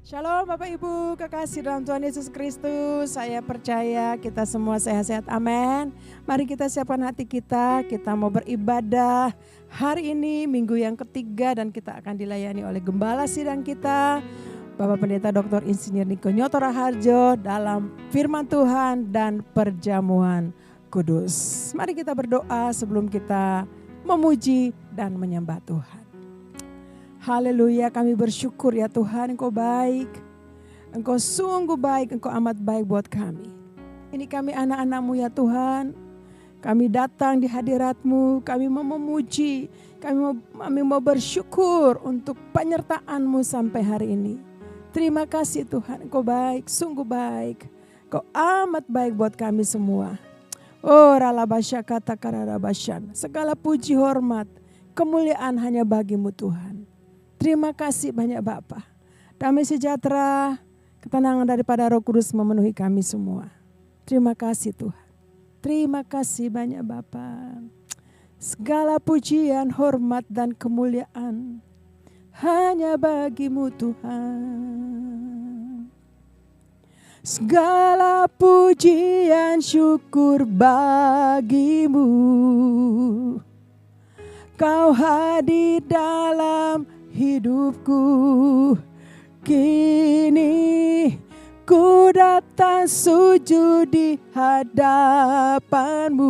Shalom Bapak Ibu, kekasih dalam Tuhan Yesus Kristus. Saya percaya kita semua sehat-sehat, amin. Mari kita siapkan hati kita mau beribadah. Hari ini minggu yang ketiga dan kita akan dilayani oleh Gembala Sidang kita, Bapak Pendeta Dr. Insinyur Niko Nyoto Raharjo dalam firman Tuhan dan perjamuan kudus. Mari kita berdoa sebelum kita memuji dan menyembah Tuhan. Haleluya, kami bersyukur ya Tuhan, Engkau baik, Engkau sungguh baik, Engkau amat baik buat kami. Ini kami anak-anak-Mu ya Tuhan, kami datang di hadirat-Mu, kami mau memuji, kami mau bersyukur untuk penyertaan-Mu sampai hari ini. Terima kasih Tuhan, Engkau baik, sungguh baik, Engkau amat baik buat kami semua. Oh ralabasya kata kararabasyan, segala puji hormat, kemuliaan hanya bagi-Mu Tuhan. Terima kasih banyak Bapa. Damai sejahtera, ketenangan daripada Roh Kudus memenuhi kami semua. Terima kasih Tuhan. Terima kasih banyak Bapa. Segala pujian, hormat dan kemuliaan hanya bagi-Mu Tuhan. Segala pujian, syukur bagi-Mu. Kau hadir dalam hidupku, kini ku datang sujud di hadapan-Mu,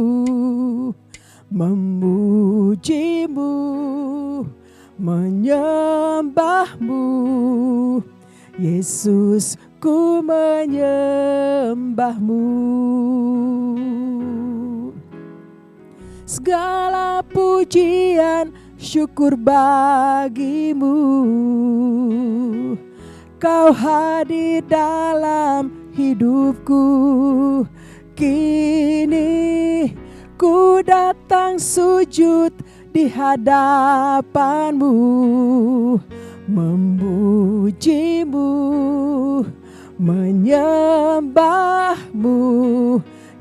memuji-Mu, menyembah-Mu. Yesus, ku menyembah-Mu. Segala pujian, syukur bagi-Mu. Kau hadir dalam hidupku, kini ku datang sujud di hadapan-Mu, memuji-Mu, menyembah-Mu.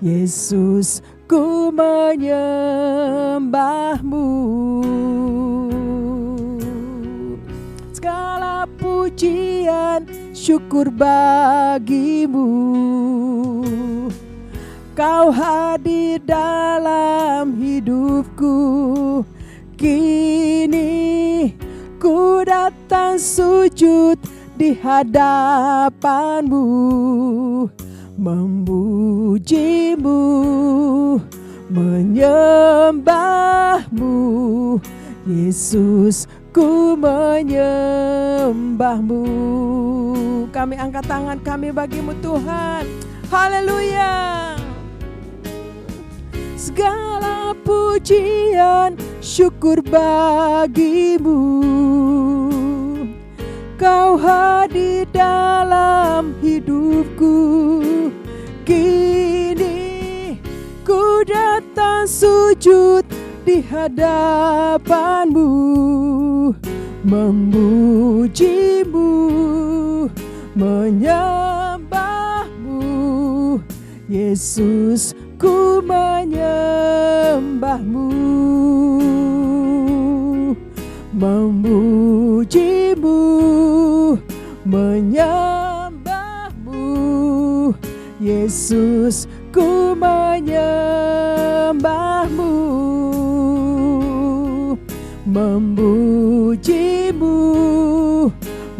Yesus, ku menyembah-Mu. Segala pujian, syukur bagi-Mu. Kau hadir dalam hidupku, kini ku datang sujud di hadapan-Mu, memuji-Mu, menyembah-Mu. Yesus, ku menyembah-Mu. Kami angkat tangan kami bagi-Mu Tuhan. Haleluya. Segala pujian, syukur bagi-Mu. Kau hadir dalam hidupku, kini ku datang sujud di hadapan-Mu, memuji-Mu, menyembah-Mu. Yesus, ku menyembah-Mu, memuji-Mu, menyembah-Mu. Yesus, ku menyembah-Mu, memuji-Mu,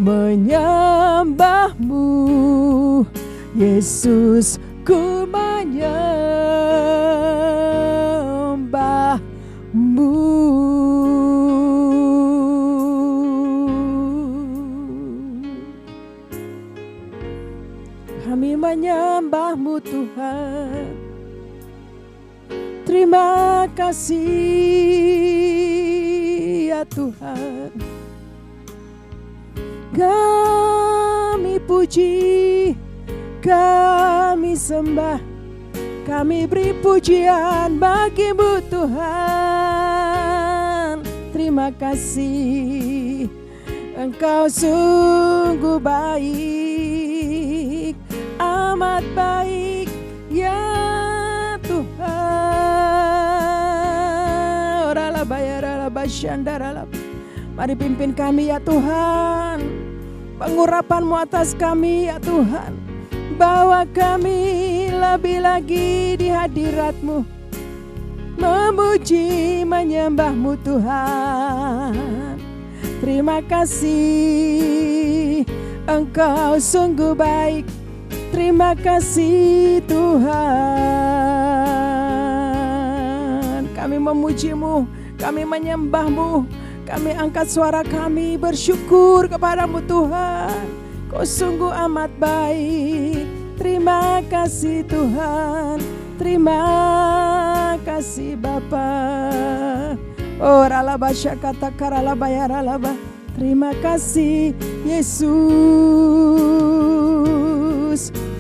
menyembah-Mu. Yesus, ku menyembah-Mu. Kami menyembah-Mu Tuhan. Terima kasih ya Tuhan. Kami puji, kami sembah, kami beri pujian bagi-Mu Tuhan. Terima kasih, Engkau sungguh baik, amat baik ya Tuhan. Orala bayarala basyandara. Mari pimpin kami ya Tuhan. pengurapan-Mu atas kami ya Tuhan. Bawa kami lebih lagi di hadirat-Mu, memuji menyembah-Mu Tuhan. Terima kasih, Engkau sungguh baik. Terima kasih Tuhan. Kami memuji-Mu, kami menyembah-Mu, kami angkat suara kami bersyukur kepada-Mu Tuhan. Kau sungguh amat baik. Terima kasih Tuhan. Terima kasih Bapa. Oh ralaba syakata karalaba ya ralaba. Terima kasih Yesus.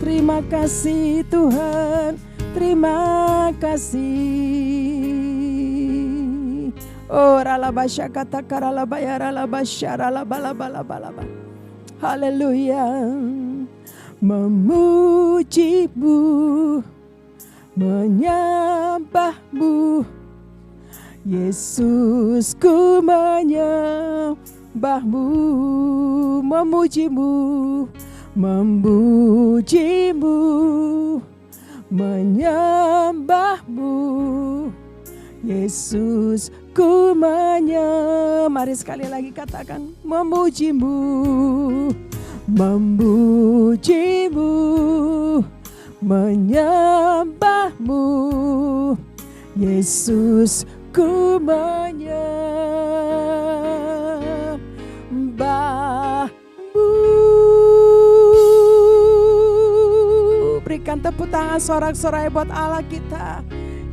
Terima kasih Tuhan. Terima kasih. Oh ralaba syakata karalaba ya ralaba syaralaba laba laba laba. Haleluya. Memuji-Mu, menyembah-Mu, Yesus ku menyembah-Mu, memuji-Mu, memuji-Mu, menyembah-Mu, Yesus ku menyembah. Mari sekali lagi katakan, memuji-Mu, memuji-Mu, menyembah-Mu, Yesus ku menyembah-Mu. Berikan tepuk tangan sorak-sorai buat Allah kita.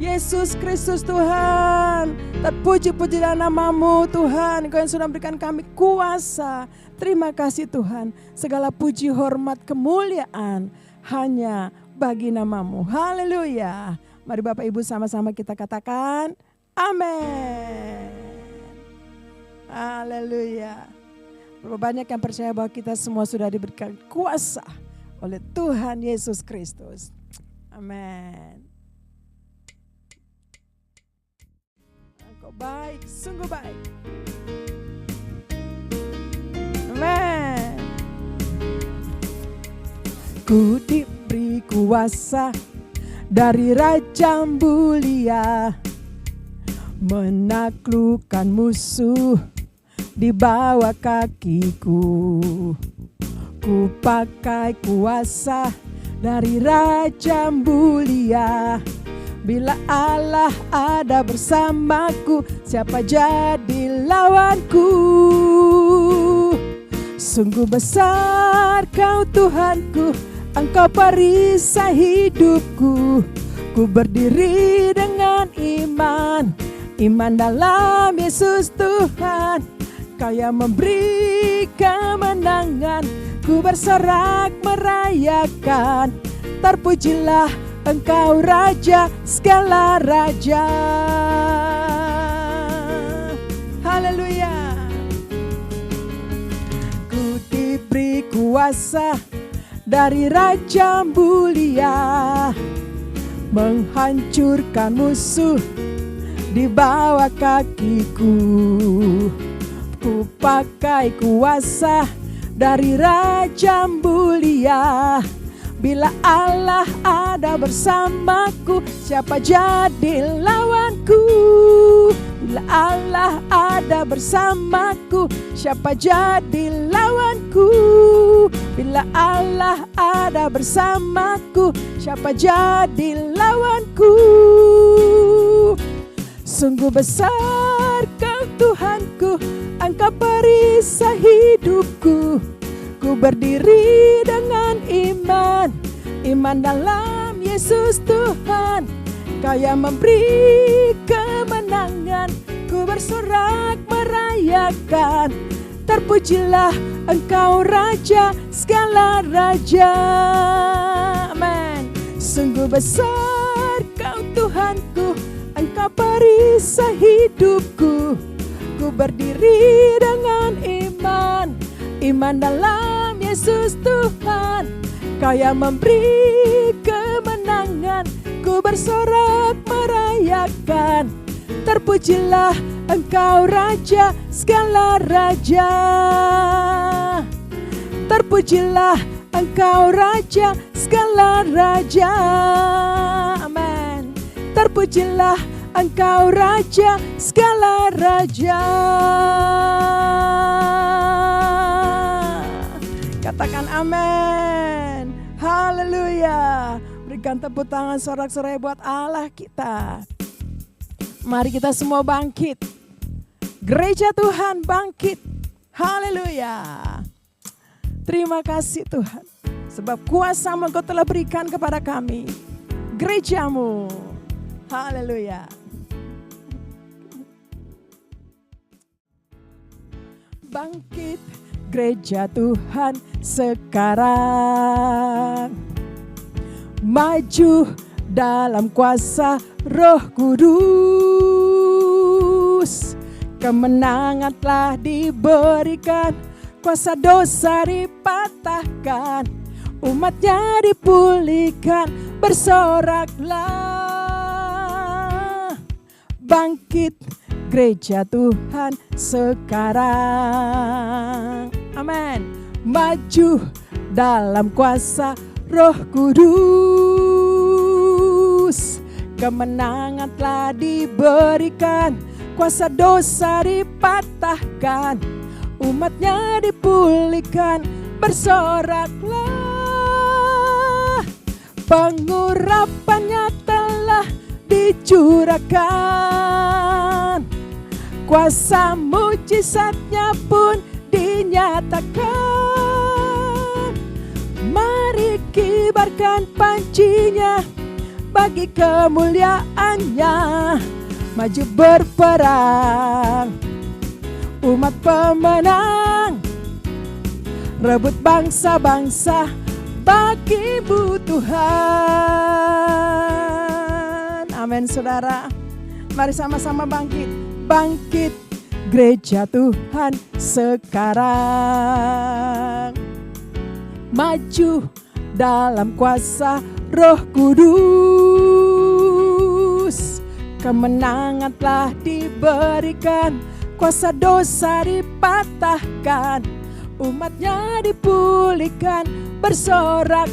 Yesus Kristus Tuhan, terpuji-pujilah nama-Mu Tuhan. Engkau yang sudah memberikan kami kuasa. Terima kasih Tuhan. Segala puji, hormat, kemuliaan hanya bagi nama-Mu. Haleluya. Mari Bapak Ibu sama-sama kita katakan amin. Haleluya. Berapa banyak yang percaya bahwa kita semua sudah diberikan kuasa oleh Tuhan Yesus Kristus. Amin. Engkau baik, sungguh baik. Amin. Ku diberi kuasa dari Raja mulia, menaklukkan musuh di bawah kakiku. Ku pakai kuasa dari Raja mulia. Bila Allah ada bersamaku, siapa jadi lawanku? Sungguh besar Kau Tuhanku, Engkau perisai hidupku. Ku berdiri dengan iman, iman dalam Yesus Tuhan. Kau yang memberi kemenangan, ku bersorak merayakan. Terpujilah Engkau Raja segala raja. Haleluya. Ku diberi kuasa dari Raja mulia, menghancurkan musuh di bawah kakiku. Ku pakai kuasa dari Raja mulia. Bila Allah ada bersamaku, siapa jadi lawanku? Bila Allah ada bersamaku, siapa jadi lawanku? Bila Allah ada bersamaku, siapa jadi lawanku? Sungguh besar Kau Tuhanku, Engkau perisai hidupku. Ku berdiri dengan iman, iman dalam Yesus Tuhan. Kau yang memberi kemenangan, ku bersorak merayakan. Terpujilah Engkau Raja segala raja. Amin. Sungguh besar Kau Tuhanku, Engkau perisai hidupku. Ku berdiri dengan iman, iman dalam Yesus Tuhan. Kau yang memberi kemenangan, ku bersorak merayakan. Terpujilah Engkau Raja segala raja. Terpujilah Engkau Raja segala raja. Amin. Terpujilah Engkau Raja segala raja. Katakan amin. Haleluya. Berikan tepuk tangan sorak-sorai buat Allah kita. Mari kita semua bangkit. Gereja Tuhan bangkit. Haleluya. Terima kasih Tuhan. Sebab kuasa-Mu Engkau telah berikan kepada kami. Gereja-Mu. Haleluya. Bangkit gereja Tuhan sekarang. Maju dalam kuasa Roh Kudus. Kemenangan telah diberikan, kuasa dosa dipatahkan, umatnya dipulihkan, bersoraklah. Bangkit gereja Tuhan sekarang. Amin. Maju dalam kuasa Roh Kudus. Kemenangan telah diberikan, kuasa dosa dipatahkan, umatnya dipulihkan, bersoraklah. Pengurapannya telah dicurahkan, kuasa mujizatnya pun dinyatakan. Mari kibarkan pancinya bagi kemuliaannya. Maju berperang, umat pemenang, rebut bangsa-bangsa bagi-Mu Tuhan. Amin saudara. Mari sama-sama bangkit. Bangkit gereja Tuhan sekarang. Maju dalam kuasa Roh Kudus. Kemenangan telah diberikan, kuasa dosa dipatahkan, umatnya dipulihkan, bersoraklah.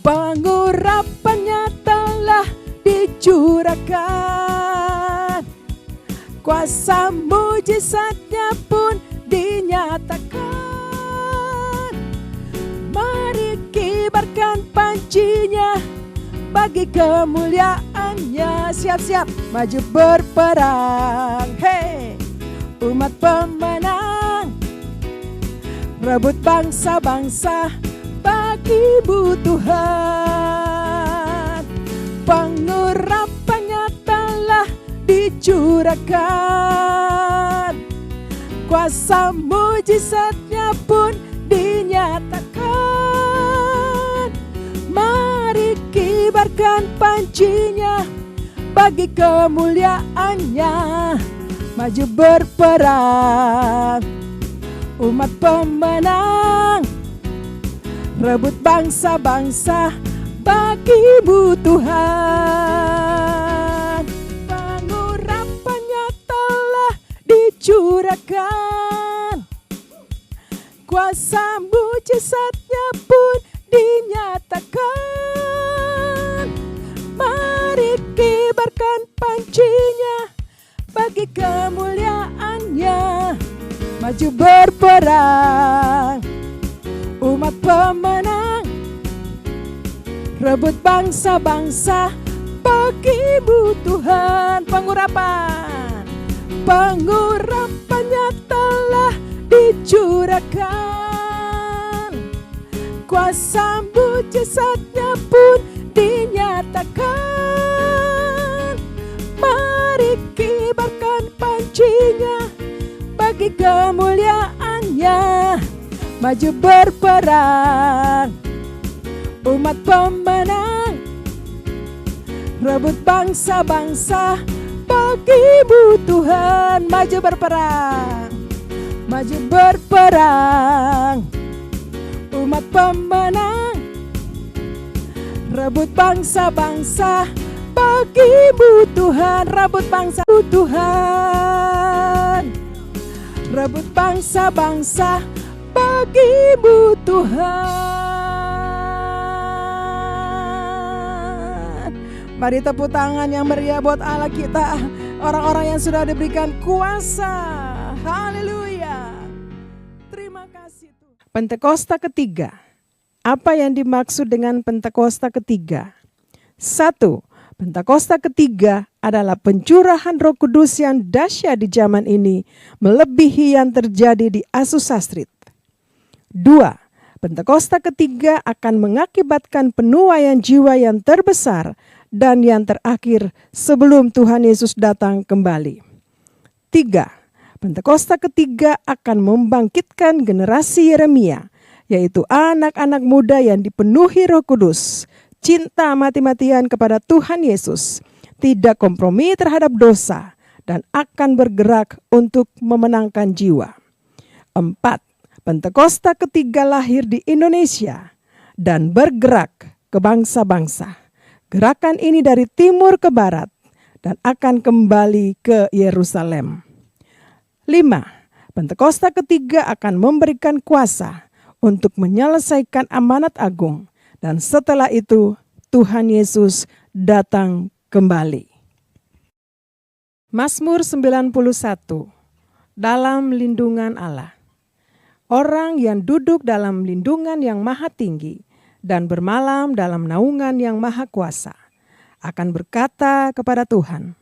Pengurapannya telah dicurahkan, kuasa mujizatnya pun dinyatakan. Mari kibarkan pancinya bagi kemuliaannya. Siap-siap maju berperang. Hey, umat pemenang, rebut bangsa-bangsa bagi-Mu Tuhan. Pengurapannya telah dicurahkan, kuasa mujizatnya pun dinyatakan. Mari kibarkan pancinya bagi kemuliaannya. Maju berperang, umat pemenang, rebut bangsa-bangsa bagi-Mu Tuhan. Pengurapannya telah dicurahkan, kuasa mujizatnya pun dinyatakan. Mari kibarkan pancinya bagi kemuliaannya. Maju berperang, umat pemenang, rebut bangsa-bangsa bagi-Mu Tuhan. Pengurapannya telah dicurahkan, kuasa mujizatnya pun dinyatakan. Mari kibarkan pancinya bagi kemuliaannya. Maju berperang, umat pemenang, rebut bangsa-bangsa bagi-Mu Tuhan. Maju berperang, maju berperang, umat pemenang, rebut bangsa-bangsa bagi-Mu Tuhan. Rebut bangsa Tuhan. rebut bangsa-bangsa bagi-Mu Tuhan. Mari tepuk tangan yang meriah buat Allah kita, orang-orang yang sudah diberikan kuasa. Haleluya. Terima kasih Tuhan. Pentakosta ketiga. Apa yang dimaksud dengan Pentakosta ketiga? 1. Pentakosta ketiga adalah pencurahan Roh Kudus yang dahsyat di zaman ini, melebihi yang terjadi di Azusa Street. 2. Pentakosta ketiga akan mengakibatkan penuaian jiwa yang terbesar dan yang terakhir sebelum Tuhan Yesus datang kembali. 3. Pentakosta ketiga akan membangkitkan generasi Yeremia, yaitu anak-anak muda yang dipenuhi Roh Kudus, cinta mati-matian kepada Tuhan Yesus, tidak kompromi terhadap dosa, dan akan bergerak untuk memenangkan jiwa. 4. Pentakosta ketiga lahir di Indonesia dan bergerak ke bangsa-bangsa. Gerakan ini dari timur ke barat dan akan kembali ke Yerusalem. 5. Pentakosta ketiga akan memberikan kuasa untuk menyelesaikan amanat agung. Dan setelah itu Tuhan Yesus datang kembali. Mazmur 91. Dalam lindungan Allah. Orang yang duduk dalam lindungan yang maha tinggi dan bermalam dalam naungan yang maha kuasa akan berkata kepada Tuhan,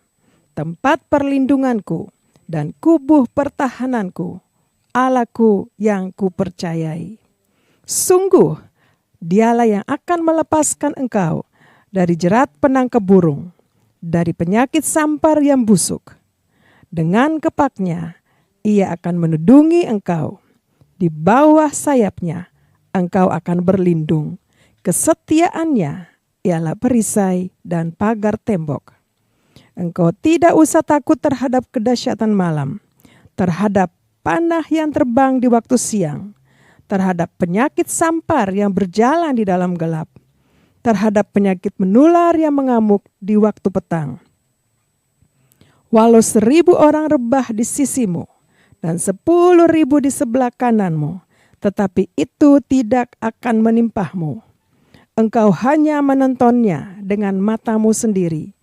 tempat perlindunganku dan kubuh pertahananku, Allahku yang kupercayai. Sungguh Dialah yang akan melepaskan engkau dari jerat penangkap burung, dari penyakit sampar yang busuk. Dengan kepaknya, ia akan menudungi engkau. Di bawah sayapnya, engkau akan berlindung. Kesetiaannya ialah perisai dan pagar tembok. Engkau tidak usah takut terhadap kedahsyatan malam, terhadap panah yang terbang di waktu siang, terhadap penyakit sampar yang berjalan di dalam gelap, terhadap penyakit menular yang mengamuk di waktu petang. Walau 1.000 orang rebah di sisimu dan 10.000 di sebelah kananmu, tetapi itu tidak akan menimpahmu. Engkau hanya menontonnya dengan matamu sendiri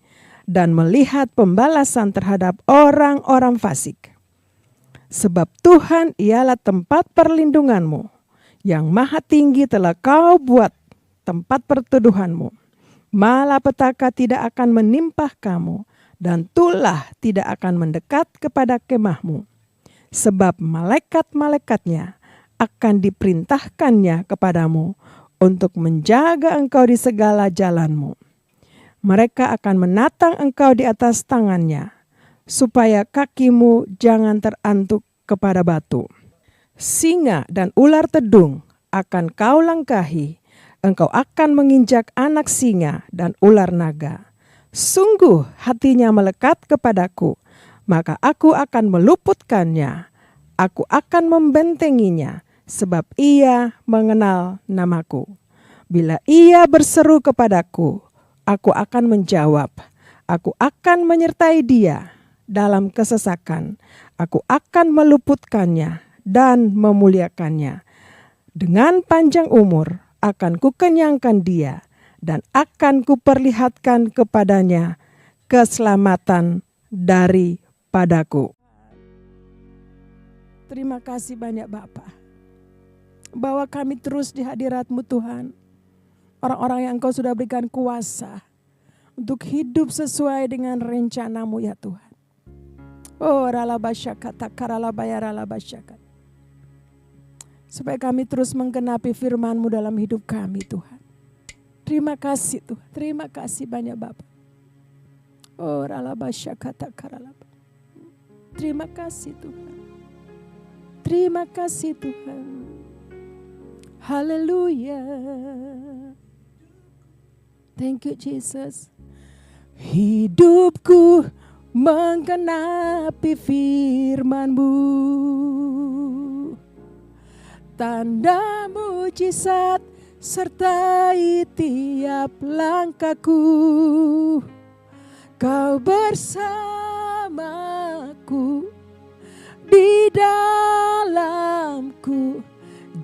dan melihat pembalasan terhadap orang-orang fasik. Sebab Tuhan ialah tempat perlindunganmu, yang maha tinggi telah kau buat tempat perteduhanmu. Malapetaka tidak akan menimpah kamu, dan tulah tidak akan mendekat kepada kemahmu. Sebab malaikat-malaikatnya akan diperintahkannya kepadamu untuk menjaga engkau di segala jalanmu. Mereka akan menatang engkau di atas tangannya, supaya kakimu jangan terantuk kepada batu. Singa dan ular tedung akan kau langkahi, engkau akan menginjak anak singa dan ular naga. Sungguh hatinya melekat kepadaku, maka aku akan meluputkannya. Aku akan membentenginya, sebab ia mengenal namaku. Bila ia berseru kepadaku, aku akan menjawab. Aku akan menyertai dia dalam kesesakan. Aku akan meluputkannya dan memuliakannya. Dengan panjang umur akan kukenyangkan dia dan akan kuperlihatkan kepadanya keselamatan daripadaku. Terima kasih banyak Bapa, bahwa kami terus di hadirat-Mu Tuhan. Orang-orang yang Engkau sudah berikan kuasa untuk hidup sesuai dengan rencana-Mu ya Tuhan. Oh ralabasyakat, karalabayaralabasyakat. Supaya kami terus menggenapi firman-Mu dalam hidup kami Tuhan. Terima kasih Tuhan, terima kasih banyak Bapa. Oh ralabasyakat, karalab. Terima kasih Tuhan. Terima kasih Tuhan. Haleluya. Thank you Jesus. Hidupku menggenapi firman-Mu. Tanda mujizat sertai tiap langkahku. Kau bersamaku di dalam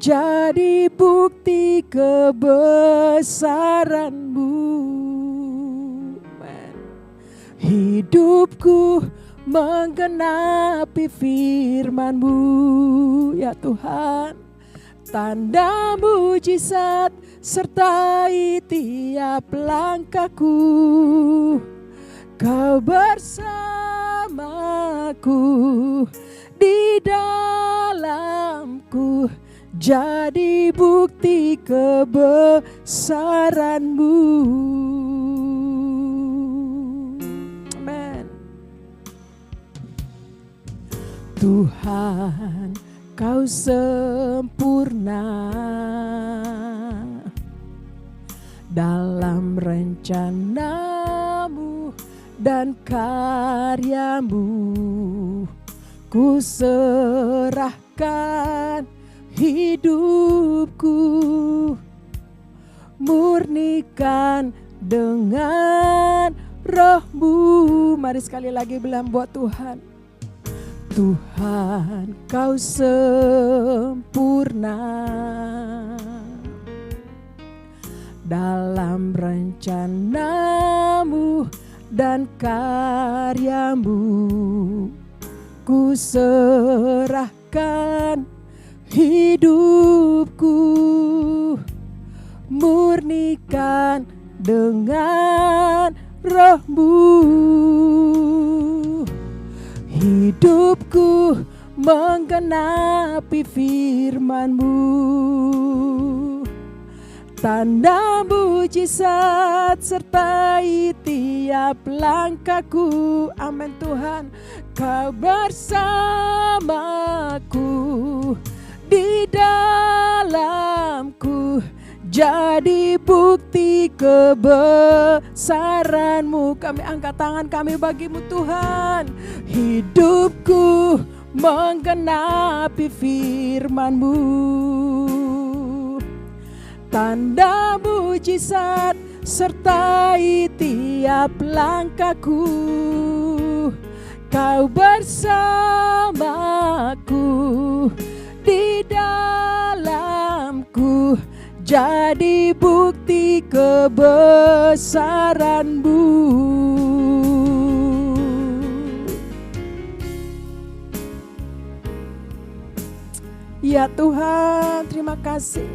jadi bukti kebesaran-Mu. Hidupku menggenapi firman-Mu, ya Tuhan. Tanda mujizat sertai tiap langkahku. Kau bersamaku, di dalamku, jadi bukti kebesaran-Mu. Amen. Tuhan, Kau sempurna dalam rencana-Mu dan karya-Mu. Ku serahkan hidupku, murnikan dengan Roh-Mu. Mari sekali lagi bilang buat Tuhan. Tuhan, Kau sempurna dalam rencana-Mu dan karya-Mu. Ku serahkan hidupku, murnikan dengan Roh-Mu. Hidupku menggenapi firman-Mu, tanda mujizat sertai tiap langkahku. Amin Tuhan. Kau bersamaku, di dalamku, jadi bukti kebesaran-Mu. Kami angkat tangan kami bagi-Mu Tuhan. Hidupku menggenapi firman-Mu, tanda mujizat sertai tiap langkahku. Kau bersamaku, di dalamku, jadi bukti kebesaran-Mu. Ya Tuhan, terima kasih.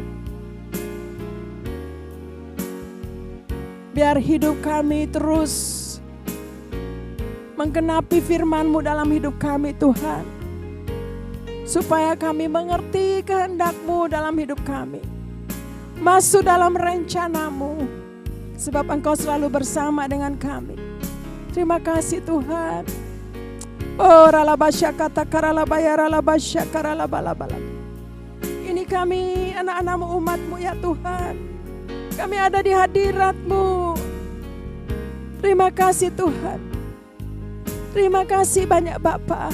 Biar hidup kami terus menggenapi firman-Mu dalam hidup kami Tuhan. Supaya kami mengerti kehendak-Mu dalam hidup kami. Masuk dalam rencana-Mu. Sebab Engkau selalu bersama dengan kami. Terima kasih Tuhan. Oh ralabasya kata karalabaya ralabasya karalabalabala. Ini kami anak-anak-Mu, umat-Mu ya Tuhan. Kami ada di hadirat-Mu. Terima kasih Tuhan. Terima kasih banyak Bapa.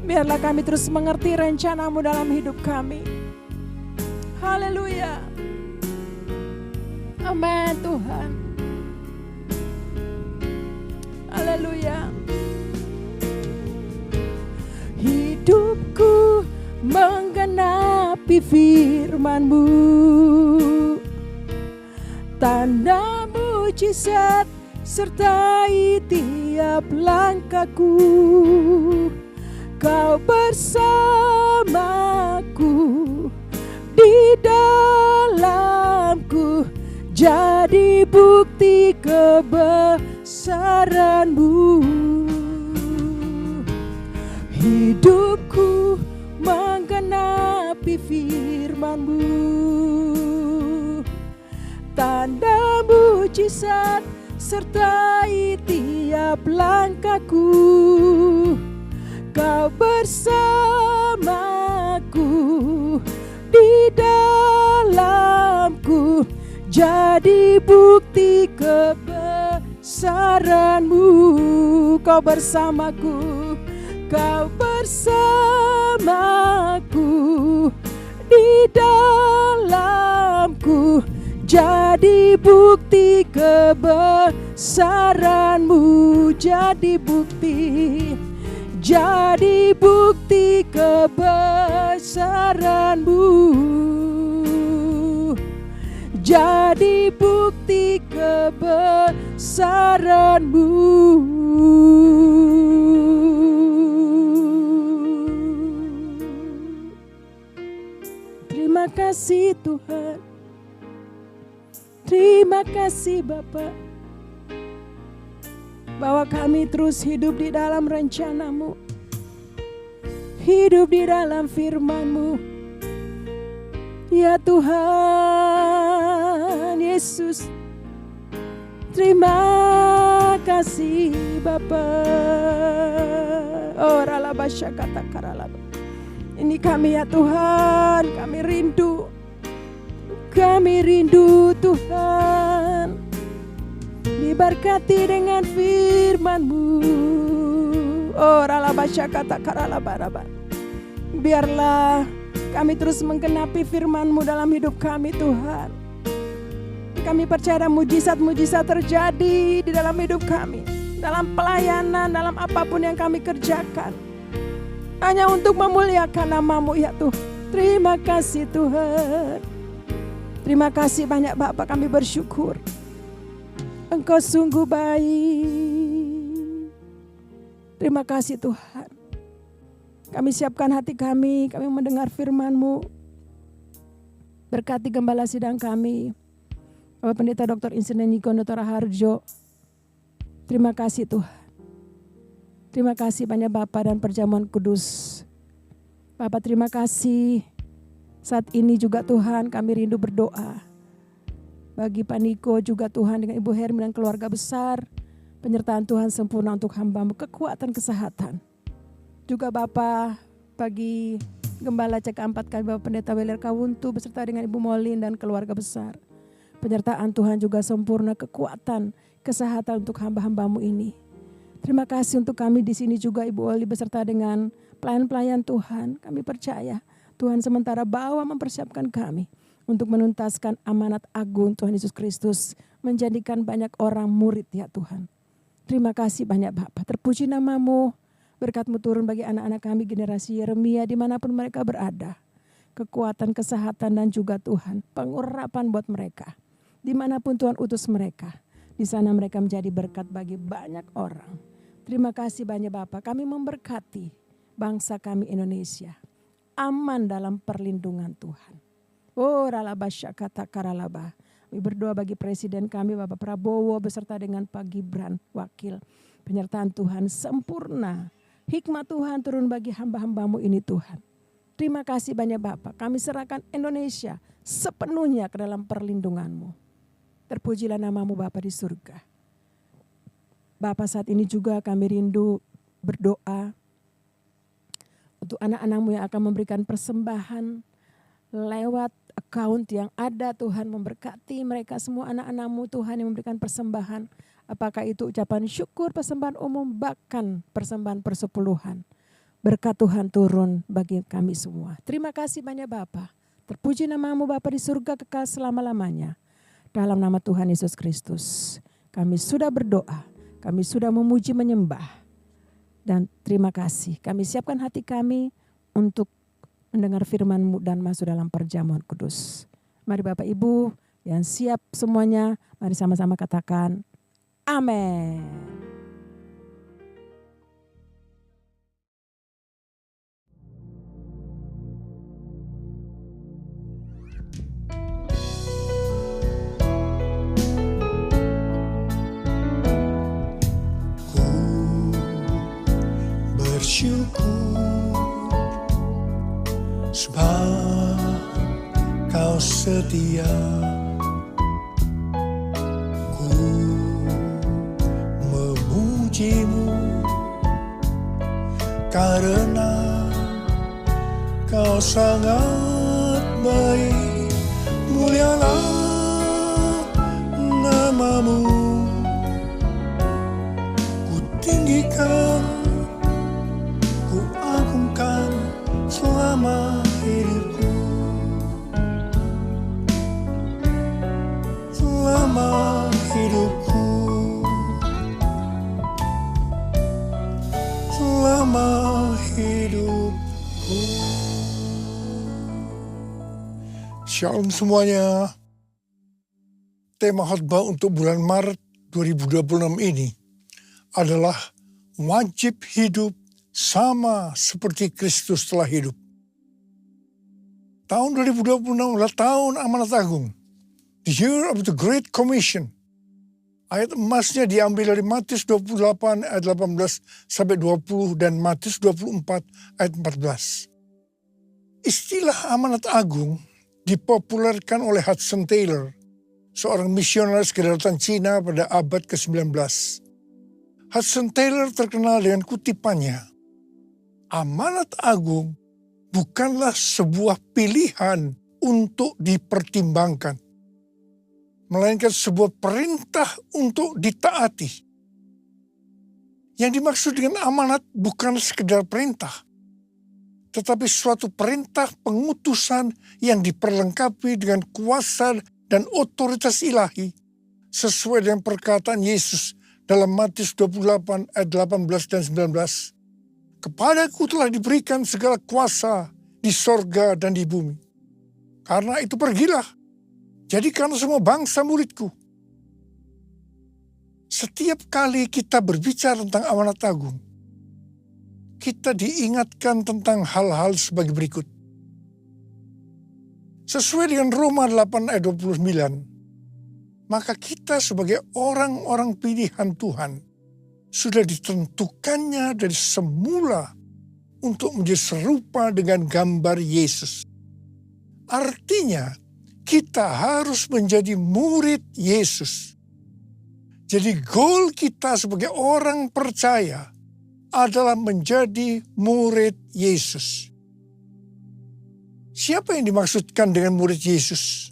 Biarlah kami terus mengerti rencana-Mu dalam hidup kami. Haleluya. Amin Tuhan. Haleluya. Hidupku menggenapi firman-Mu, tanda mujizat sertai tiap langkahku. Kau bersamaku, di dalamku, jadi bukti kebesaran-Mu. Hidupku menggenapi firman-Mu, tanda mujizat sertai tiap langkahku. Kau bersamaku, di dalamku, jadi bukti kebesaran-Mu. Kau bersamaku, Kau bersamaku, di dalamku, jadi bukti kebesaran-Mu. Jadi bukti kebesaran-Mu. menjadi bukti kebesaran-Mu. Terima kasih Tuhan, terima kasih Bapa, bahwa kami terus hidup di dalam rencana-Mu, hidup di dalam firman-Mu. Ya Tuhan Yesus, terima kasih Bapa. Oh ralabasya kata karalaba. Ini kami ya Tuhan, kami rindu Tuhan. Diberkati dengan firman-Mu. Oh ralabasya kata karalaba. Biarlah kami terus menggenapi firman-Mu dalam hidup kami Tuhan. Kami percaya mujizat-mujizat terjadi di dalam hidup kami, dalam pelayanan, dalam apapun yang kami kerjakan, hanya untuk memuliakan nama-Mu ya Tuhan. Terima kasih Tuhan. Terima kasih banyak Bapak, kami bersyukur. Engkau sungguh baik. Terima kasih Tuhan. Kami siapkan hati kami mendengar firman-Mu. Berkati gembala sidang kami, Bapak Pendeta Dr. Insinyur Niko Notora Harjo. Terima kasih Tuhan. Terima kasih banyak Bapak dan perjamuan kudus. Bapak terima kasih. Saat ini juga Tuhan kami rindu berdoa. Bagi Pak Niko juga Tuhan dengan Ibu Hermi dan keluarga besar. Penyertaan Tuhan sempurna untuk hamba-Mu, kekuatan kesehatan. Juga Bapak bagi Gembala CK4 kami Bapak Pendeta Weler Kawuntu beserta dengan Ibu Molin dan keluarga besar. Penyertaan Tuhan juga sempurna, kekuatan kesehatan untuk hamba-hamba-Mu ini. Terima kasih untuk kami di sini juga Ibu Oli beserta dengan pelayan-pelayan Tuhan. Kami percaya Tuhan sementara bawa mempersiapkan kami untuk menuntaskan amanat agung Tuhan Yesus Kristus. Menjadikan banyak orang murid ya Tuhan. Terima kasih banyak Bapak. Terpuji nama-Mu. Berkat-Mu turun bagi anak-anak kami generasi Yeremia dimanapun mereka berada. Kekuatan, kesehatan dan juga Tuhan pengurapan buat mereka. Dimanapun Tuhan utus mereka. Di sana mereka menjadi berkat bagi banyak orang. Terima kasih banyak Bapak, kami memberkati bangsa kami Indonesia. Aman dalam perlindungan Tuhan. Oh ralabasya kata karalaba. Kami berdoa bagi Presiden kami Bapak Prabowo beserta dengan Pak Gibran wakil. Penyertaan Tuhan sempurna. Hikmat Tuhan turun bagi hamba-hamba-Mu ini Tuhan. Terima kasih banyak Bapak, kami serahkan Indonesia sepenuhnya ke dalam perlindungan-Mu. Terpujilah nama-Mu Bapa di surga. Bapak saat ini juga kami rindu berdoa untuk anak-anak-Mu yang akan memberikan persembahan lewat account yang ada Tuhan, memberkati mereka semua anak-anak-Mu Tuhan yang memberikan persembahan. Apakah itu ucapan syukur, persembahan umum, bahkan persembahan persepuluhan. Berkat Tuhan turun bagi kami semua. Terima kasih banyak Bapa. Terpuji nama-Mu Bapa di surga kekal selama-lamanya. Dalam nama Tuhan Yesus Kristus kami sudah berdoa. Kami sudah memuji menyembah. Dan terima kasih. Kami siapkan hati kami untuk mendengar firman-Mu dan masuk dalam perjamuan kudus. Mari Bapak Ibu yang siap semuanya. Mari sama-sama katakan amin. Bersyukur sebab Kau setia. Ku memuji-Mu karena Kau sangat baik. Mulialah nama-Mu, ku tinggikan, selama hidupku, selama hidupku, selama hidupku. Shalom semuanya. Tema khotbah untuk bulan Maret 2026 ini adalah wajib hidup sama seperti Kristus telah hidup. Tahun 2026 adalah tahun amanat agung, the year of the Great Commission. Ayat emasnya diambil dari Matius 28 ayat 18 sampai 20 dan Matius 24 ayat 14. Istilah amanat agung dipopulerkan oleh Hudson Taylor, seorang misionaris kedaulatan Cina pada abad ke-19. Hudson Taylor terkenal dengan kutipannya, amanat agung bukanlah sebuah pilihan untuk dipertimbangkan, melainkan sebuah perintah untuk ditaati. Yang dimaksud dengan amanat bukan sekedar perintah, tetapi suatu perintah pengutusan yang diperlengkapi dengan kuasa dan otoritas ilahi, sesuai dengan perkataan Yesus dalam Matius 28 ayat 18 dan 19. Kepadaku telah diberikan segala kuasa di sorga dan di bumi. Karena itu pergilah, jadikanlah semua bangsa muridku. Setiap kali kita berbicara tentang amanat agung, kita diingatkan tentang hal-hal sebagai berikut. Sesuai dengan Roma 8 ayat 29, maka kita sebagai orang-orang pilihan Tuhan sudah ditentukannya dari semula untuk menjadi serupa dengan gambar Yesus. Artinya, kita harus menjadi murid Yesus. Jadi goal kita sebagai orang percaya adalah menjadi murid Yesus. Siapa yang dimaksudkan dengan murid Yesus?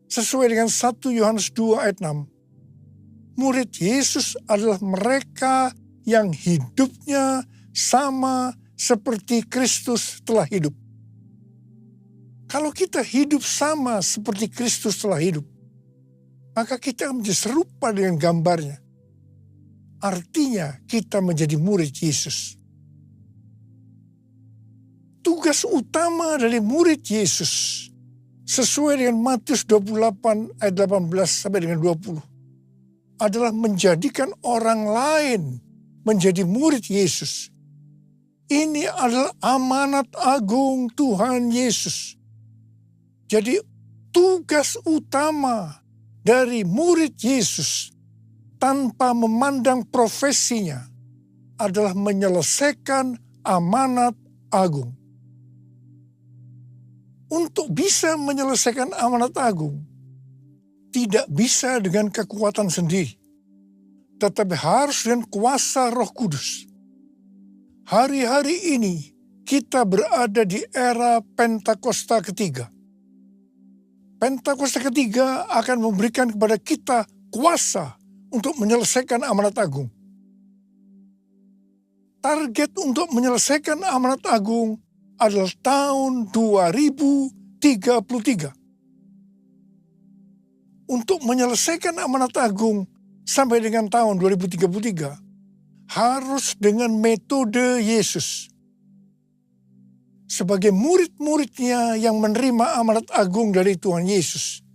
Sesuai dengan 1 Yohanes 2 ayat 6, murid Yesus adalah mereka yang hidupnya sama seperti Kristus telah hidup. Kalau kita hidup sama seperti Kristus telah hidup, maka kita menjadi serupa dengan gambarnya. Artinya kita menjadi murid Yesus. Tugas utama dari murid Yesus sesuai dengan Matius 28 ayat 18 sampai dengan 20 adalah menjadikan orang lain menjadi murid Yesus. Ini adalah amanat agung Tuhan Yesus. Jadi tugas utama dari murid Yesus tanpa memandang profesinya adalah menyelesaikan amanat agung. Untuk bisa menyelesaikan amanat agung, tidak bisa dengan kekuatan sendiri, tetapi harus dengan kuasa Roh Kudus. Hari-hari ini kita berada di era Pentakosta ketiga. Pentakosta ketiga akan memberikan kepada kita kuasa untuk menyelesaikan amanat agung. Target untuk menyelesaikan amanat agung adalah tahun 2033. Untuk menyelesaikan amanat agung sampai dengan tahun 2033 harus dengan metode Yesus. Sebagai murid-muridnya yang menerima amanat agung dari Tuhan Yesus,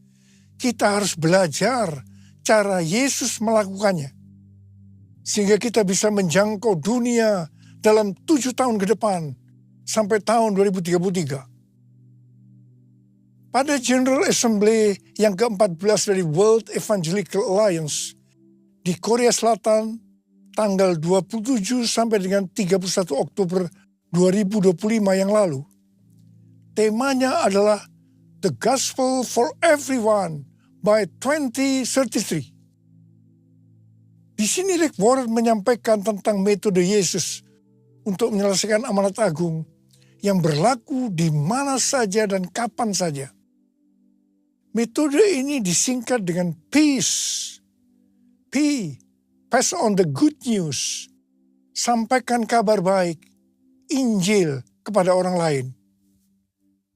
kita harus belajar cara Yesus melakukannya, sehingga kita bisa menjangkau dunia dalam 7 tahun ke depan sampai tahun 2033. Pada General Assembly yang ke-14 dari World Evangelical Alliance di Korea Selatan tanggal 27 sampai dengan 31 Oktober 2025 yang lalu, temanya adalah The Gospel for Everyone by 2033. Di sini Rick Warren menyampaikan tentang metode Yesus untuk menyelesaikan amanat agung yang berlaku di mana saja dan kapan saja. Metode ini disingkat dengan PEACE. P, pass on the good news. Sampaikan kabar baik, Injil kepada orang lain.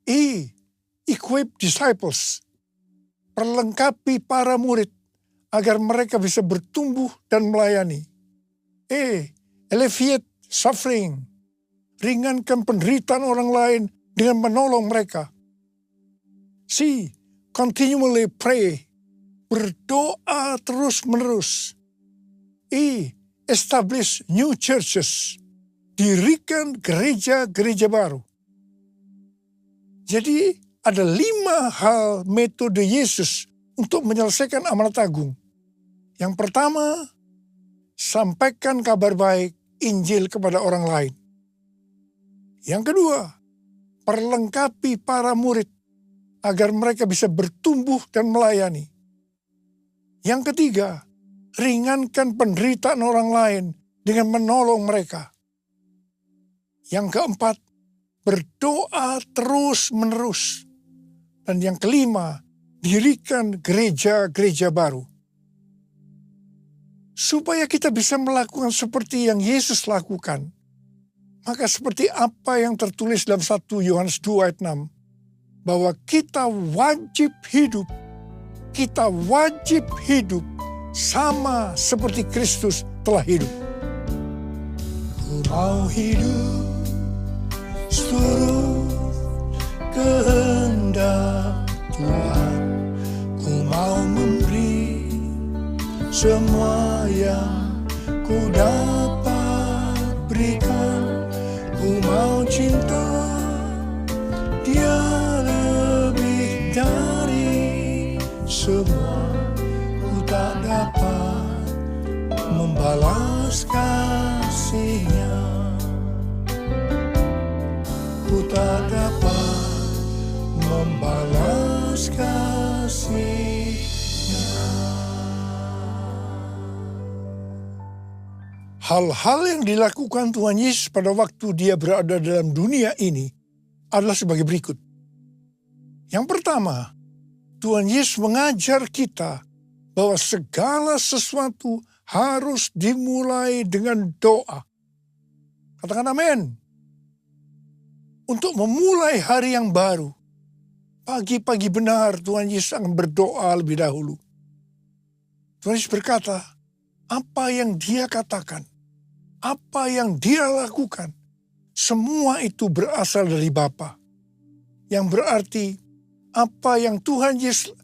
E, equip disciples. Perlengkapi para murid agar mereka bisa bertumbuh dan melayani. E, alleviate suffering. Ringankan penderitaan orang lain dengan menolong mereka. C, continually pray. berdoa terus-menerus. Establish new churches. Dirikan gereja-gereja baru. Jadi ada 5 hal metode Yesus untuk menyelesaikan amanat agung. Yang pertama, sampaikan kabar baik Injil kepada orang lain. Yang kedua, perlengkapi para murid agar mereka bisa bertumbuh dan melayani. Yang ketiga, ringankan penderitaan orang lain dengan menolong mereka. Yang keempat, berdoa terus-menerus. Dan yang kelima, dirikan gereja-gereja baru. Supaya kita bisa melakukan seperti yang Yesus lakukan, maka seperti apa yang tertulis dalam 1 Yohanes 2 ayat 6, bahwa kita wajib hidup sama seperti Kristus telah hidup. Ku mau hidup seturut kehendak Tuhan. Ku mau memberi semua yang ku dapat berikan. Ku mau cinta Dia lebih dari semua. Ku tak dapat membalas kasih-Nya. Ku tak dapat membalas kasih-Nya. Hal-hal yang dilakukan Tuhan Yesus pada waktu Dia berada dalam dunia ini adalah sebagai berikut. Yang pertama, Tuhan Yesus mengajar kita bahwa segala sesuatu harus dimulai dengan doa. Katakan amin. Untuk memulai hari yang baru, pagi-pagi benar Tuhan Yesus akan berdoa lebih dahulu. Tuhan Yesus berkata, apa yang Dia katakan, apa yang Dia lakukan, semua itu berasal dari Bapa. Yang berarti apa yang Tuhan Yesus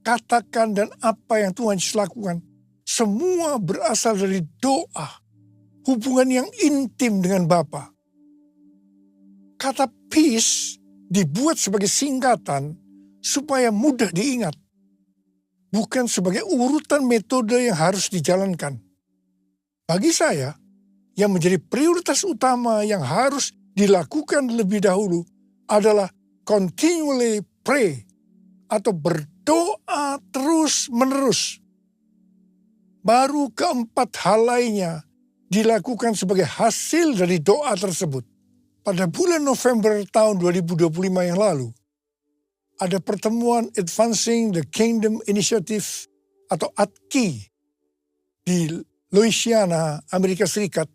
katakan dan apa yang Tuhan Yesus lakukan, semua berasal dari doa, hubungan yang intim dengan Bapa. Kata peace dibuat sebagai singkatan supaya mudah diingat, bukan sebagai urutan metode yang harus dijalankan. Bagi saya, yang menjadi prioritas utama yang harus dilakukan lebih dahulu adalah continually pray atau berdoa terus-menerus. Baru keempat hal lainnya dilakukan sebagai hasil dari doa tersebut. Pada bulan November tahun 2025 yang lalu, ada pertemuan Advancing the Kingdom Initiative atau ADKI di Louisiana, Amerika Serikat,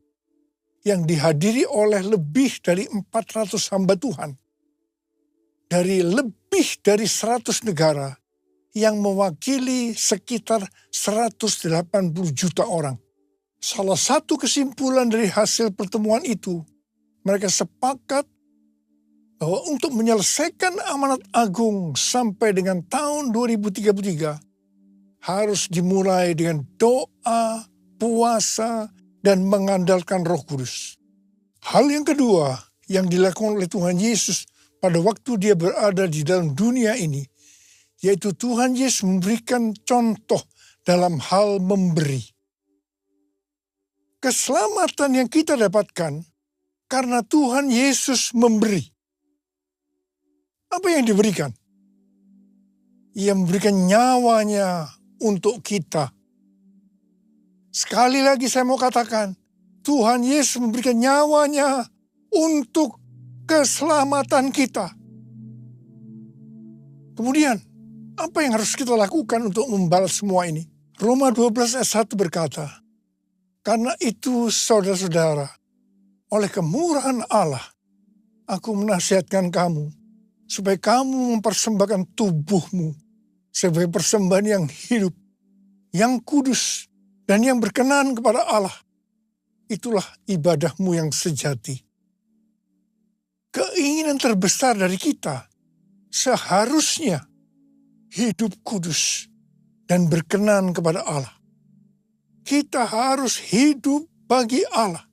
yang dihadiri oleh lebih dari 400 hamba Tuhan dari lebih dari 100 negara yang mewakili sekitar 180 juta orang. Salah satu kesimpulan dari hasil pertemuan itu, mereka sepakat bahwa untuk menyelesaikan amanat agung sampai dengan tahun 2033 harus dimulai dengan doa, puasa, dan mengandalkan Roh Kudus. Hal yang kedua yang dilakukan oleh Tuhan Yesus pada waktu Dia berada di dalam dunia ini, yaitu Tuhan Yesus memberikan contoh dalam hal memberi. Keselamatan yang kita dapatkan karena Tuhan Yesus memberi. Apa yang diberikan? Ia memberikan nyawanya untuk kita. Sekali lagi saya mau katakan, Tuhan Yesus memberikan nyawanya untuk keselamatan kita. Kemudian, apa yang harus kita lakukan untuk membalas semua ini? Roma 12 ayat 1 berkata, karena itu saudara-saudara, oleh kemurahan Allah, aku menasihatkan kamu, supaya kamu mempersembahkan tubuhmu sebagai persembahan yang hidup, yang kudus, dan yang berkenan kepada Allah. Itulah ibadahmu yang sejati. Keinginan terbesar dari kita seharusnya hidup kudus dan berkenan kepada Allah. Kita harus hidup bagi Allah.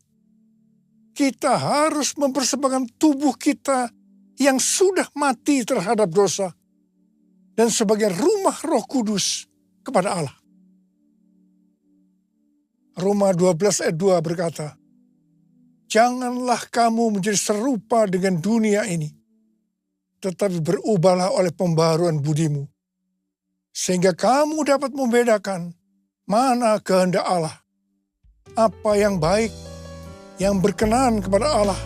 Kita harus mempersembahkan tubuh kita yang sudah mati terhadap dosa dan sebagai rumah Roh Kudus kepada Allah. Roma 12 ayat 2 berkata, "Janganlah kamu menjadi serupa dengan dunia ini, tetapi berubahlah oleh pembaharuan budimu, sehingga kamu dapat membedakan mana kehendak Allah, apa yang baik, yang berkenan kepada Allah,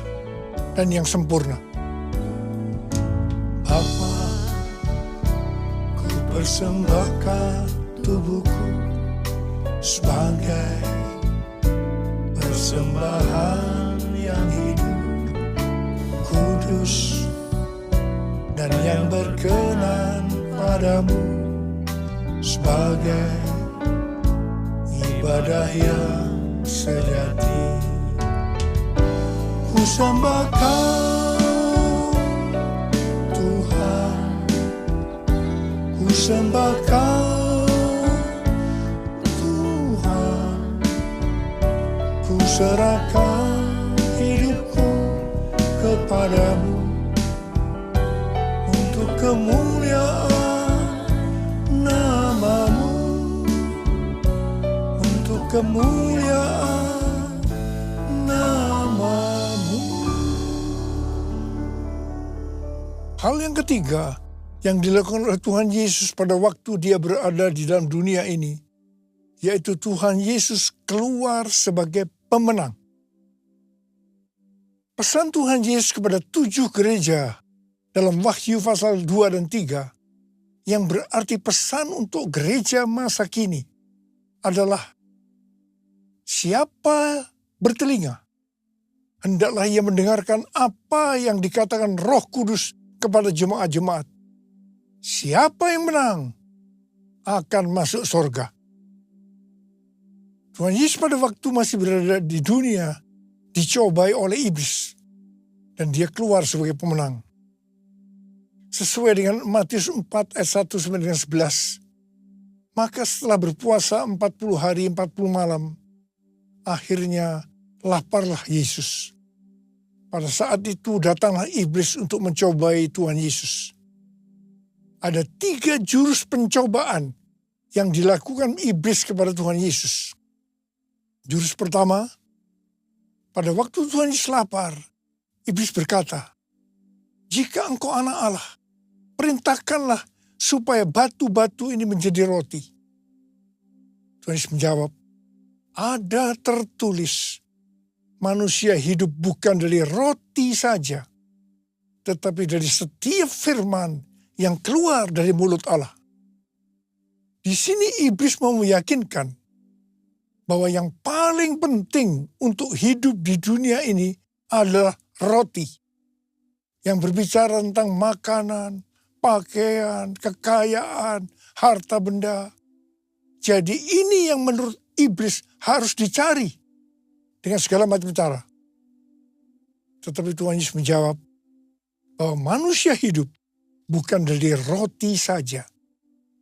dan yang sempurna." Bapa, ku persembahkan tubuhku sebagai persembahan yang hidup, kudus, dan yang berkenan padamu, sebagai ibadah yang sejati. Ku sembah Kau, Tuhan, ku sembah Kau, Tuhan, ku serahkan hidupku kepadamu untuk kemuliaan nama-Mu, untuk kemuliaan nama-Mu. Hal yang ketiga yang dilakukan oleh Tuhan Yesus pada waktu Dia berada di dalam dunia ini, yaitu Tuhan Yesus keluar sebagai pemenang. Pesan Tuhan Yesus kepada 7 gereja dalam Wahyu pasal 2 dan 3, yang berarti pesan untuk gereja masa kini, adalah siapa bertelinga, hendaklah ia mendengarkan apa yang dikatakan Roh Kudus kepada jemaat-jemaat. Siapa yang menang akan masuk surga. Tuhan Yesus pada waktu masih berada di dunia dicobai oleh iblis, dan Dia keluar sebagai pemenang. Sesuai dengan Matius 4 ayat 1 sampai dengan 11. Maka setelah berpuasa 40 hari 40 malam, akhirnya laparlah Yesus. Pada saat itu datanglah iblis untuk mencobai Tuhan Yesus. Ada 3 jurus pencobaan yang dilakukan iblis kepada Tuhan Yesus. Jurus pertama, pada waktu Tuhan Yesus lapar, iblis berkata, "Jika engkau anak Allah, perintahkanlah supaya batu-batu ini menjadi roti." Tuhan Yesus menjawab, "Ada tertulis, manusia hidup bukan dari roti saja, tetapi dari setiap firman yang keluar dari mulut Allah." Di sini iblis mau meyakinkan bahwa yang paling penting untuk hidup di dunia ini adalah roti. Yang berbicara tentang makanan, pakaian, kekayaan, harta benda. Jadi ini yang menurut iblis harus dicari dengan segala macam cara. Tetapi Tuhan Yesus menjawab bahwa manusia hidup bukan dari roti saja,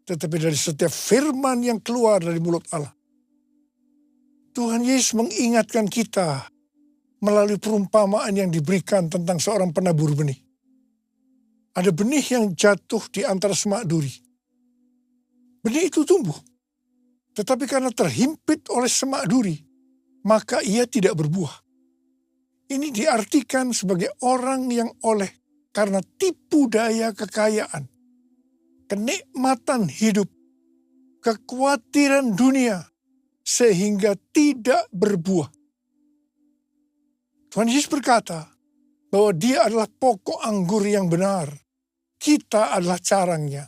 tetapi dari setiap firman yang keluar dari mulut Allah. Tuhan Yesus mengingatkan kita melalui perumpamaan yang diberikan tentang seorang penabur benih. Ada benih yang jatuh di antara semak duri. Benih itu tumbuh, tetapi karena terhimpit oleh semak duri, maka ia tidak berbuah. Ini diartikan sebagai orang yang oleh karena tipu daya kekayaan, kenikmatan hidup, kekhawatiran dunia, sehingga tidak berbuah. Tuhan Yesus berkata bahwa Dia adalah pokok anggur yang benar. Kita adalah carangnya.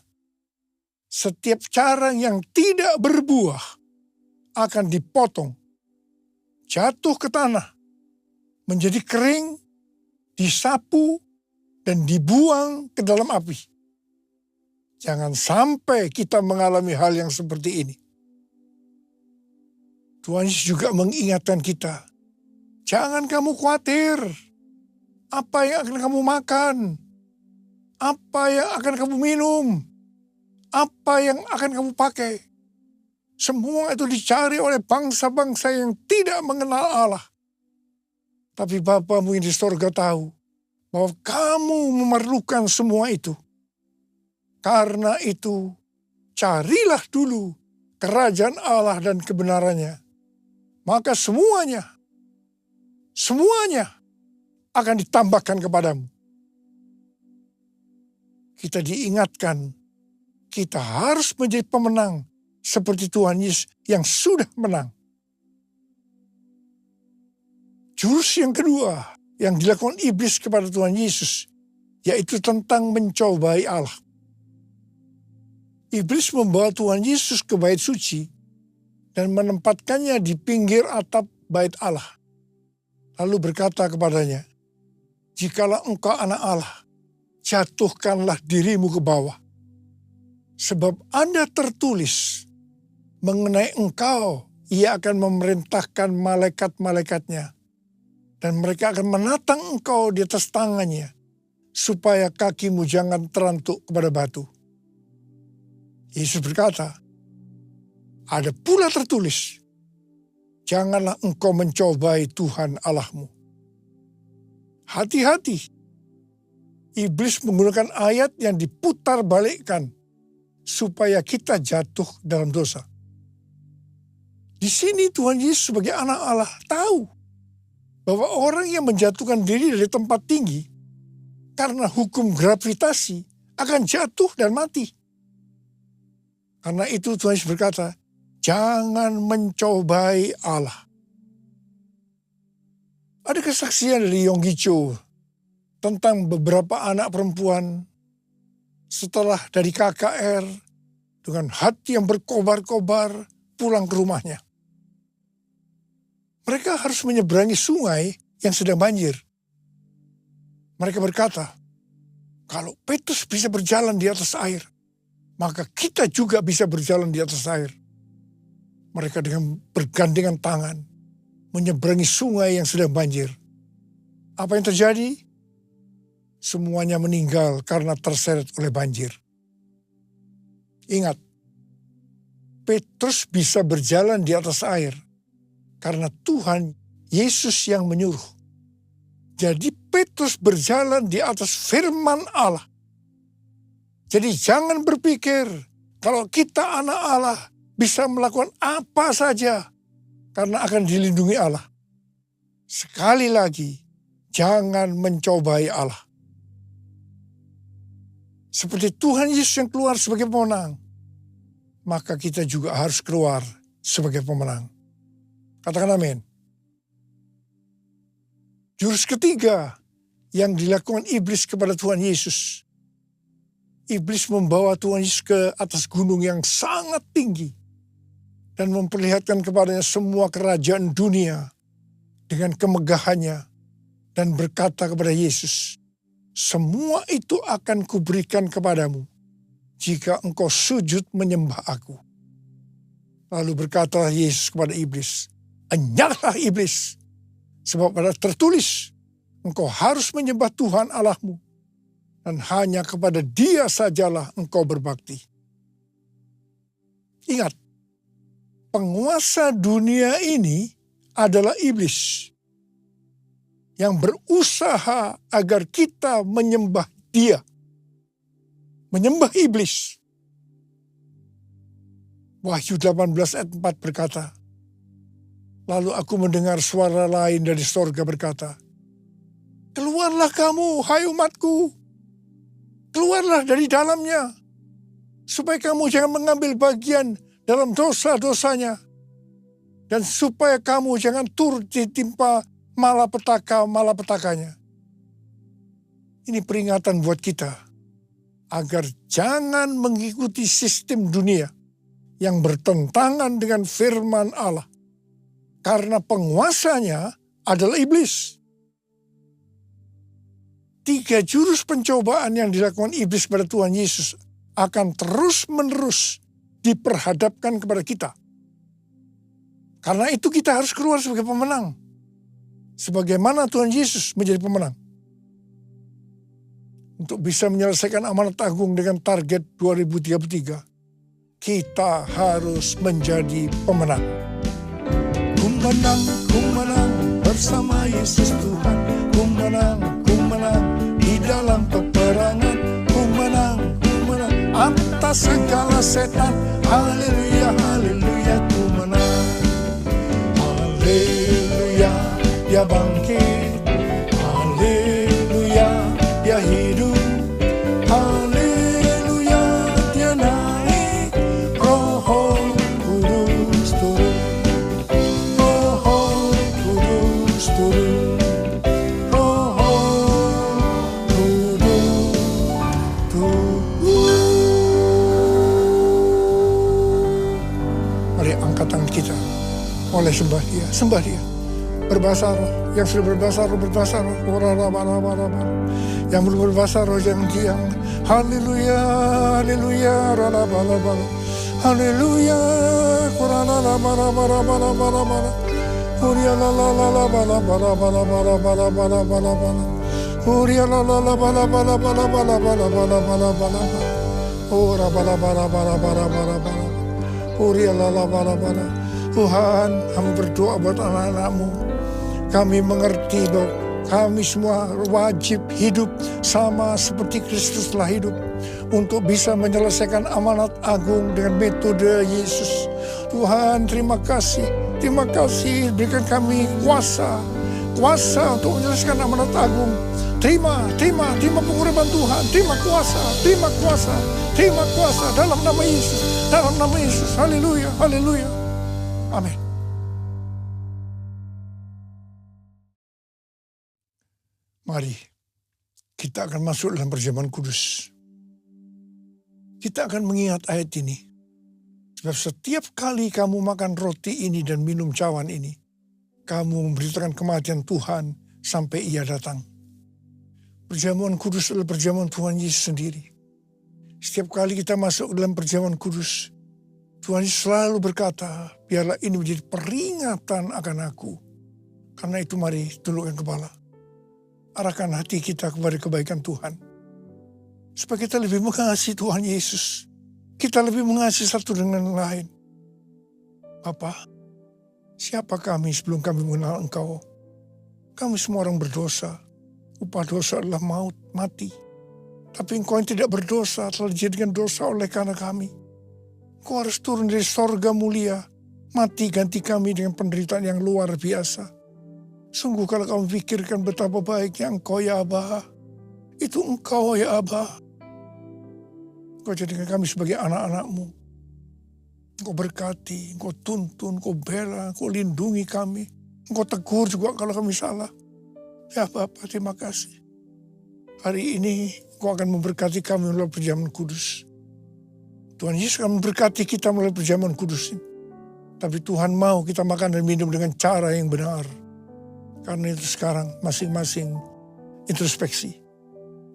Setiap carang yang tidak berbuah akan dipotong, jatuh ke tanah, menjadi kering, disapu, dan dibuang ke dalam api. Jangan sampai kita mengalami hal yang seperti ini. Tuhan Yesus juga mengingatkan kita, jangan kamu khawatir apa yang akan kamu makan, apa yang akan kamu minum, apa yang akan kamu pakai. Semua itu dicari oleh bangsa-bangsa yang tidak mengenal Allah. Tapi Bapamu yang di sorga tahu bahwa kamu memerlukan semua itu. Karena itu, carilah dulu kerajaan Allah dan kebenarannya. Maka semuanya akan ditambahkan kepadamu. Kita diingatkan, kita harus menjadi pemenang seperti Tuhan Yesus yang sudah menang. Jurus yang kedua yang dilakukan iblis kepada Tuhan Yesus, yaitu tentang mencobai Allah. Iblis membawa Tuhan Yesus ke bait suci dan menempatkannya di pinggir atap bait Allah. Lalu berkata kepadanya, "Jikalau engkau anak Allah, jatuhkanlah dirimu ke bawah. Sebab ada tertulis, mengenai engkau, ia akan memerintahkan malaikat-malaikatnya. Dan mereka akan menatang engkau di atas tangannya, supaya kakimu jangan terantuk kepada batu." Yesus berkata, ada pula tertulis, janganlah engkau mencobai Tuhan Allahmu. Hati-hati, iblis menggunakan ayat yang diputar balikkan, supaya kita jatuh dalam dosa. Di sini Tuhan Yesus sebagai anak Allah tahu bahwa orang yang menjatuhkan diri dari tempat tinggi karena hukum gravitasi akan jatuh dan mati. Karena itu Tuhan Yesus berkata, jangan mencobai Allah. Ada kesaksian dari Yonggi Cho tentang beberapa anak perempuan setelah dari KKR dengan hati yang berkobar-kobar pulang ke rumahnya. Mereka harus menyeberangi sungai yang sedang banjir. Mereka berkata, kalau Petrus bisa berjalan di atas air, maka kita juga bisa berjalan di atas air. Mereka dengan bergandengan tangan menyeberangi sungai yang sedang banjir. Apa yang terjadi? Semuanya meninggal karena terseret oleh banjir. Ingat, Petrus bisa berjalan di atas air karena Tuhan Yesus yang menyuruh. Jadi Petrus berjalan di atas firman Allah. Jadi jangan berpikir kalau kita anak Allah bisa melakukan apa saja karena akan dilindungi Allah. Sekali lagi, jangan mencobai Allah. Seperti Tuhan Yesus yang keluar sebagai pemenang, maka kita juga harus keluar sebagai pemenang. Katakan amin. Jurus ketiga yang dilakukan iblis kepada Tuhan Yesus. Iblis membawa Tuhan Yesus ke atas gunung yang sangat tinggi dan memperlihatkan kepadanya semua kerajaan dunia dengan kemegahannya dan berkata kepada Yesus, semua itu akan kuberikan kepadamu jika engkau sujud menyembah aku. Lalu berkata Yesus kepada iblis, enyahlah iblis, sebab ada tertulis, engkau harus menyembah Tuhan Allahmu, dan hanya kepada Dia sajalah engkau berbakti. Ingat, penguasa dunia ini adalah iblis yang berusaha agar kita menyembah Dia, menyembah iblis. Wahyu 18 ayat 4 berkata, lalu aku mendengar suara lain dari sorga berkata, keluarlah kamu, hai umatku, keluarlah dari dalamnya, supaya kamu jangan mengambil bagian dalam dosa-dosanya, dan supaya kamu jangan turut ditimpa malapetaka-malapetakanya. Ini peringatan buat kita, agar jangan mengikuti sistem dunia yang bertentangan dengan firman Allah, karena penguasanya adalah iblis. 3 jurus pencobaan yang dilakukan iblis pada Tuhan Yesus akan terus-menerus diperhadapkan kepada kita. Karena itu kita harus keluar sebagai pemenang. Sebagaimana Tuhan Yesus menjadi pemenang. Untuk bisa menyelesaikan amanat agung dengan target 2033. kita harus menjadi pemenang. Ku menang bersama Yesus Tuhan. Ku menang di dalam peperangan. Ku menang atas segala setan. Haleluya, haleluya, ku menang. Haleluya, dia bangkit. Haleluya, dia hidup. Haleluya, dia naik. Roh Kudus turun. Roh Kudus turun. Roh Kudus turun. Mari angkat tangan kita. Oleh sembah dia. Berbahasa roh. Yang sudah berbahasa roh. Yang belum berbahasa roh jangan diam. Haleluya, haleluya, ralabalabala. Haleluya, kuralabalabalabalabala. Hurialalalalabalabalabalabalabalabala. Hurialalalabalabalabalabalabalabalabala. Hurabalabalabalabalabalabala. Hurialalalabala. Tuhan, kami berdoa buat anak-anak-Mu. Kami mengerti bahwa kami semua wajib hidup sama seperti Kristus telah hidup. Untuk bisa menyelesaikan amanat agung dengan metode Yesus. Tuhan, terima kasih. Terima kasih, berikan kami kuasa untuk menyelesaikan amanat agung. Terima pengurapan Tuhan. Terima kuasa dalam nama Yesus. Haleluya, haleluya. Amin. Mari kita akan masuk dalam perjamuan kudus. Kita akan mengingat ayat ini. Sebab setiap kali kamu makan roti ini dan minum cawan ini, kamu memberitakan kematian Tuhan sampai Ia datang. Perjamuan kudus adalah perjamuan Tuhan Yesus sendiri. Setiap kali kita masuk dalam perjamuan kudus, Tuhan Yesus selalu berkata, biarlah ini menjadi peringatan akan aku. Karena itu mari tundukkan kepala. Arahkan hati kita kepada kebaikan Tuhan. Supaya kita lebih mengasihi Tuhan Yesus. Kita lebih mengasihi satu dengan yang lain. Bapa, siapa kami sebelum kami mengenal Engkau? Kami semua orang berdosa. Upah dosa adalah maut, mati. Tapi Engkau yang tidak berdosa telah dijadikan dosa oleh karena kami. Engkau harus turun dari sorga mulia. Mati ganti kami dengan penderitaan yang luar biasa. Sungguh kalau kamu pikirkan betapa baiknya Engkau ya Aba. Itu Engkau ya Aba. Engkau jadikan kami sebagai anak-anak-Mu. Engkau berkati, Engkau tuntun, Engkau bela, Engkau lindungi kami. Engkau tegur juga kalau kami salah. Ya Bapa, terima kasih. Hari ini Engkau akan memberkati kami melalui perjamuan kudus. Tuhan Yesus akan memberkati kita melalui perjamuan kudus ini. Tapi Tuhan mau kita makan dan minum dengan cara yang benar. Karena itu sekarang masing-masing introspeksi.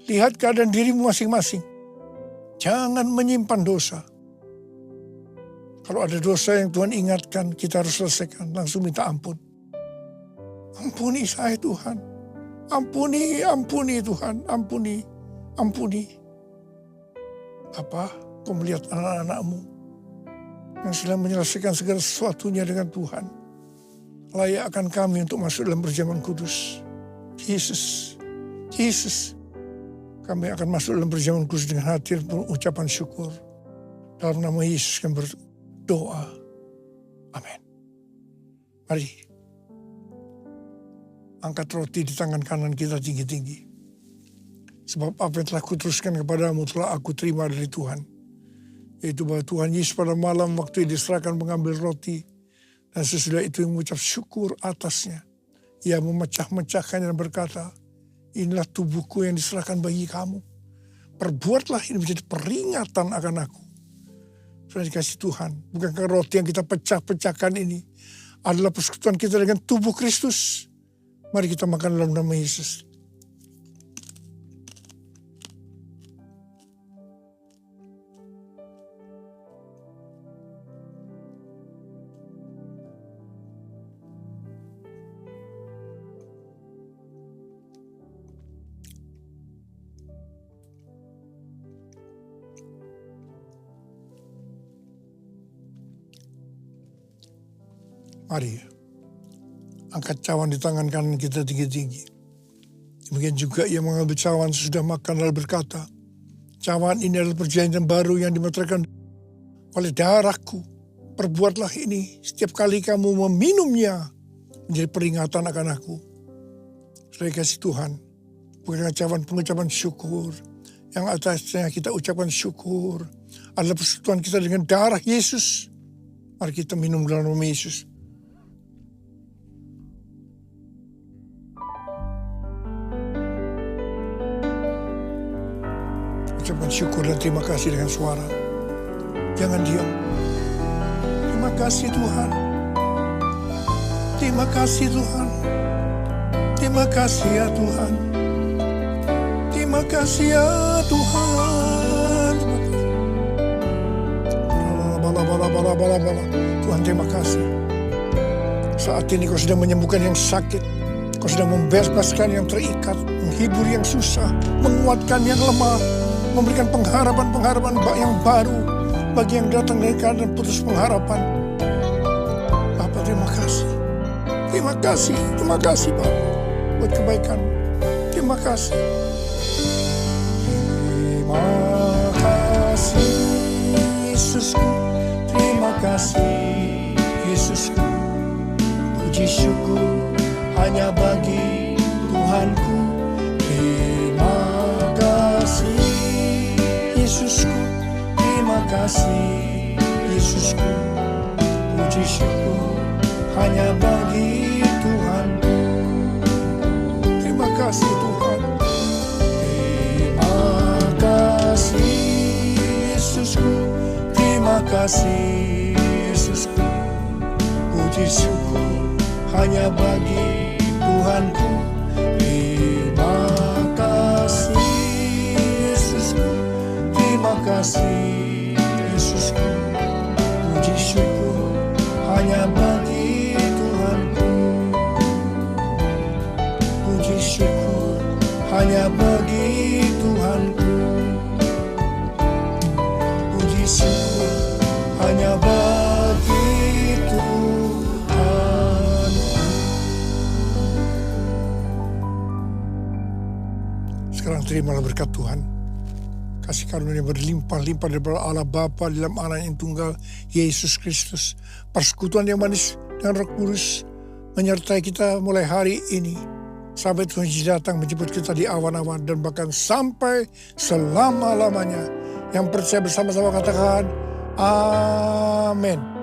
Lihat keadaan dirimu masing-masing. Jangan menyimpan dosa. Kalau ada dosa yang Tuhan ingatkan, kita harus selesaikan. Langsung minta ampun. Ampuni saya Tuhan. Ampuni Tuhan. Ampuni. Apa? Kau melihat anak-anak-Mu yang sedang menyelesaikan segala sesuatunya dengan Tuhan. Layak akan kami untuk masuk dalam perjamuan kudus. Yesus. Kami akan masuk dalam perjamuan kudus dengan hati dan ucapan syukur. Dalam nama Yesus kami berdoa. Amin. Mari. Angkat roti di tangan kanan kita tinggi-tinggi. Sebab apa yang telah kuteruskan kepadamu telah aku terima dari Tuhan. Yaitu bahwa Tuhan Yesus pada malam waktu diserahkan mengambil roti. Dan sesudah itu yang mengucap syukur atasnya. Ia memecah-mecahkannya dan berkata, inilah tubuhku yang diserahkan bagi kamu. Perbuatlah ini menjadi peringatan akan aku. Sudah dikasih Tuhan. Bukankah roti yang kita pecah-pecahkan ini adalah persekutuan kita dengan tubuh Kristus. Mari kita makan dalam nama Yesus. Mari, angkat cawan di tangan kanan kita tinggi-tinggi. Demikian juga ia mengambil cawan sesudah makan lalu berkata, cawan ini adalah perjanjian baru yang dimeteraikan oleh darahku. Perbuatlah ini setiap kali kamu meminumnya menjadi peringatan akan aku. Saudara kasih Tuhan, bukan cawan pengucapan syukur. Yang atasnya kita ucapkan syukur adalah persekutuan kita dengan darah Yesus. Mari kita minum dalam nama Yesus. Ucapkan syukur dan terima kasih dengan suara. Jangan diam. Terima kasih Tuhan. Terima kasih Tuhan. Terima kasih ya Tuhan. Terima kasih ya Tuhan. Bala. Tuhan terima kasih. Saat ini kau sudah menyembuhkan yang sakit. Kau sudah membebaskan yang terikat. Menghibur yang susah. Menguatkan yang lemah. Memberikan pengharapan yang baru bagi yang datang dari keadaan putus pengharapan. Bapa terima kasih. Terima kasih Bapa buat kebaikan. Terima kasih. Terima kasih Yesusku. Terima kasih Yesusku. Puji syukur hanya bagi Tuhanku. Terima kasih Yesusku, terima kasih Yesusku, puji syukur hanya bagi Tuhanku. Terima kasih Tuhan. Terima kasih Yesusku, terima kasih Yesusku, puji syukur hanya bagi Tuhanku. Terima kasih Yesusku. Terima kasih Yesusku, puji syukur hanya bagi Tuhanku. Puji syukur hanya bagi Tuhanku. Puji syukur hanya bagi Tuhan. Sekarang terimalah berkat Tuhan. Kasih karunia berlimpah-limpah daripada Allah Bapa dalam Anak yang tunggal Yesus Kristus. Persekutuan yang manis dengan Roh Kudus menyertai kita mulai hari ini sampai Tuhan Yesus datang menjemput kita di awan-awan dan bahkan sampai selama-lamanya. Yang percaya bersama-sama katakan amin.